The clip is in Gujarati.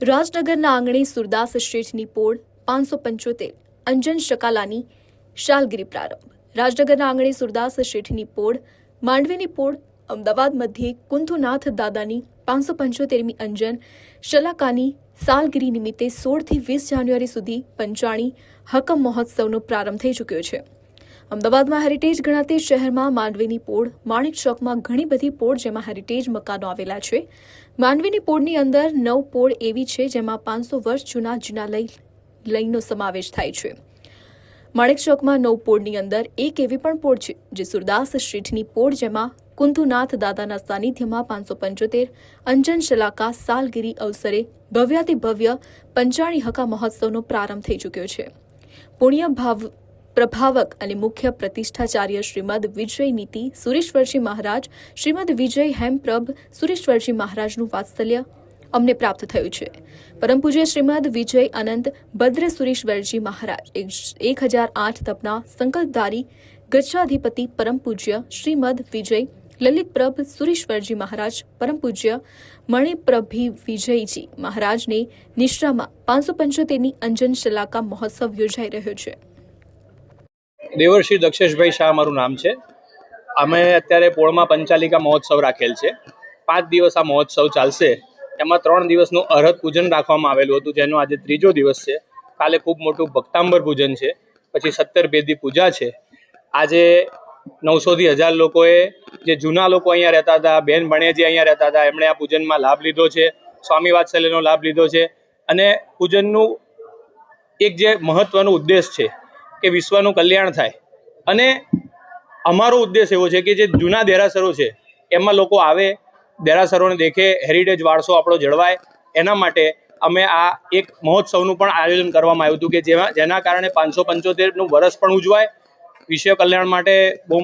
રાજનગરના આંગણે સુરદાસ શેઠની પોળ 575 અંજન શકાલાની શાલગીરી પ્રારંભ। રાજનગરના આંગણે સુરદાસ શેઠની પોળ માંડવીની પોળ અમદાવાદ મધ્યે કુંથુનાથ દાદાની 575મી અંજન શલાકાની સાલગીરી નિમિત્તે 16 થી 20 જાન્યુઆરી સુધી પંચાણી હકમ મહોત્સવનો પ્રારંભ થઈ ચૂક્યો છે। અમદાવાદમાં હેરિટેજ ગણાતી શહેરમાં માંડવીની પોળ, માણેક ચોકમાં ઘણી બધી પોળ જેમાં હેરિટેજ મકાનો આવેલા છે। માંડવીની પોળની અંદર 9 પોળ એવી છે જેમાં 500 વર્ષ જૂના જિનાલયનો સમાવેશ થાય છે। માણેક ચોકમાં 9 પોળની અંદર એક એવી પણ પોળ છે જે સુરદાસ શેઠની પોળ જેમાં કુંથુનાથ દાદાના સાનિધ્યમાં 575 અંજન શલાકા સાલગીરી અવસરે ભવ્યાતિભવ્ય પંચાણી હકા મહોત્સવનો પ્રારંભ થઈ ચૂક્યો છે। પુણ્ય પ્રભાવક અને મુખ્ય પ્રતિષ્ઠાચાર્ય શ્રીમદ વિજય નીતિ સુરેશ્વરજી મહારાજ, શ્રીમદ વિજય હેમપ્રભ સુરેશ્વરજી મહારાજનું વાત્સલ્ય અમને પ્રાપ્ત થયું છે। પરમ પૂજ્ય શ્રીમદ વિજય અનંત ભદ્ર સુરેશ્વરજી મહારાજ 1008 તપના સંકલ્પધારી ગચ્છાધિપતિ પરમ પૂજ્ય શ્રીમદ વિજય લલિતપ્રભ સુરેશ્વરજી મહારાજ, પરમ પૂજ્ય મણિપ્રભી વિજયજી મહારાજને નિશ્રામાં 575ની અંજન શલાકા મહોત્સવ યોજાઈ રહ્યો છે। દેવર્ષિ દક્ષેશભાઈ શાહ મારું નામ છે। અમે અત્યારે પોળમાં પંચાલિકા મહોત્સવ રાખેલ છે। 5 દિવસ આ મહોત્સવ ચાલશે। એમાં 3 દિવસનું અરહત પૂજન રાખવામાં આવેલું હતું, જેનો આજે 3જો દિવસ છે। કાલે ખૂબ મોટું ભક્તાંબર પૂજન છે, પછી 17 ભેદી પૂજા છે। આજે 900 થી 1000 લોકોએ, જે જૂના લોકો અહીંયા રહેતા હતા, બેન ભણેજી અહીંયા રહેતા હતા, એમણે આ પૂજનમાં લાભ લીધો છે, સ્વામી વાત્સલ્યનો લાભ લીધો છે। અને પૂજનનું એક જે મહત્વનો ઉદ્દેશ છે કે વિશ્વનું કલ્યાણ થાય, અને અમારો ઉદ્દેશ એવો છે કે જે જૂના દેરાસરો છે એમાં લોકો આવે, દેરાસરોને દેખે, હેરિટેજ વારસો આપણો જળવાય, એના માટે અમે આ એક મહોત્સવનું પણ આયોજન કરવામાં આવ્યું હતું કે જેના કારણે 575નું વર્ષ પણ ઉજવાય, વિશ્વ કલ્યાણ માટે બહુ